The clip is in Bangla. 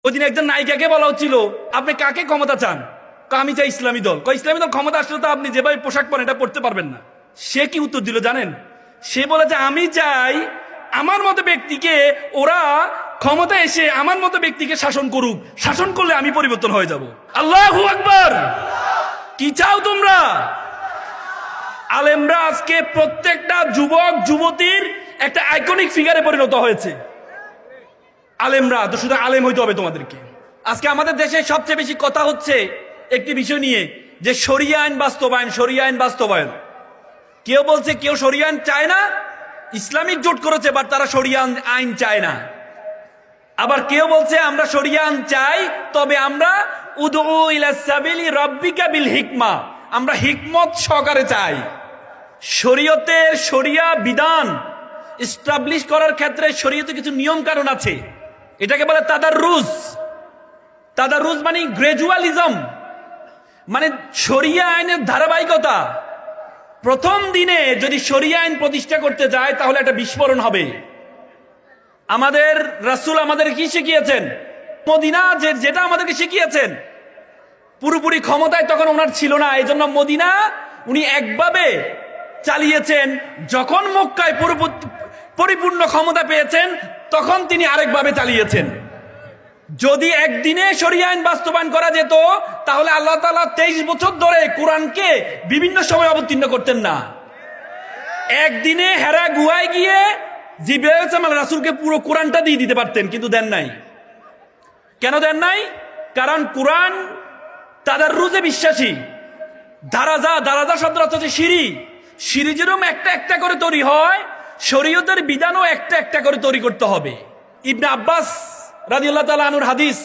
ওই দিন একজন নায়িকাকে বলা হচ্ছিল, আপনি কাকে ক্ষমতা চান? আমি চাই ইসলামী দল। ইসলামী দল ক্ষমতা আসলে তো আপনি যেভাবে পোশাক পরেন এটা পড়তে পারবেন না। সে কি উত্তর দিল জানেন? সে বলেছে, আমি চাই আমার মতো ব্যক্তিকে ওরা ক্ষমতা এসে আমার মতো ব্যক্তিকে শাসন করুক, শাসন করলে আমি পরিবর্তন হয়ে যাব। আল্লাহু আকবার। কি চাও তোমরা? আলেমরা আজকে প্রত্যেকটা যুবক যুবতীর একটা আইকনিক ফিগারে পরিণত হয়েছে। আলেমরা তো শুধু আলেম হইতে হবে তোমাদেরকে। আজকে আমাদের দেশে সবচেয়ে বেশি কথা হচ্ছে একটি বিষয় নিয়ে, যে শরিয়া আইন বাস্তবায়ন, শরিয়া আইন বাস্তবায়ন। কেউ বলছে কেউ শরিয়া আইন চায় না, ইসলামিক জোট করেছে বাট তারা শরিয়া আইন চায় না। আবার কেউ বলছে আমরা শরিয়া আইন চাই, তবে আমরা উদউ ইলা সাবিলি রাব্বিকা বিল হিকমা, আমরা হিকমত সহকারে চাই। শরীয়তের শরিয়া বিধান এস্টাবলিশ করার ক্ষেত্রে শরীয়তে কিছু নিয়ম কানুন আছে, এটাকে বলে তাদাররুজ। তাদাররুজ মানে গ্রাজুয়ালিজম, মানে শরিয়া আইনের ধারাবাহিকতা। প্রথম দিনে যদি শরিয়া আইন প্রতিষ্ঠা করতে যায় তাহলে একটা বিস্ফোরণ হবে। আমাদের রাসূল আমাদের কি শিখিয়েছেন? মদিনা যেটা আমাদেরকে শিখিয়েছেন, পুরোপুরি ক্ষমতায় তখন ওনার ছিল না, এই জন্য মদিনা উনি একভাবে চালিয়েছেন। যখন মক্কায় পরিপূর্ণ ক্ষমতা পেয়েছেন তখন তিনি আরেকভাবে চালিয়েছেন। যদি একদিনে শরিয়া আইন বাস্তবায়ন করা যেত তাহলে আল্লাহ তাআলা 23 বছর ধরে কোরআনকে বিভিন্ন সময় অবতীর্ণ করতেন না। একদিনে হেরা গুহায় গিয়ে জিবরাইল রাসূলকে পুরো কোরআনটা দিয়ে দিতে পারতেন, কিন্তু দেন নাই। কেন দেন নাই? কারণ কোরআন তাদাররুজে বিশ্বাসী। দারাজা শব্দ হচ্ছে সিঁড়ি যেরকম একটা একটা করে তৈরি হয়, শরীয়তের বিধানও একটা একটা করে তৈরি করতে হবে। ইবনে আব্বাস রাদিয়াল্লাহু তাআলা আনহুর হাদিস,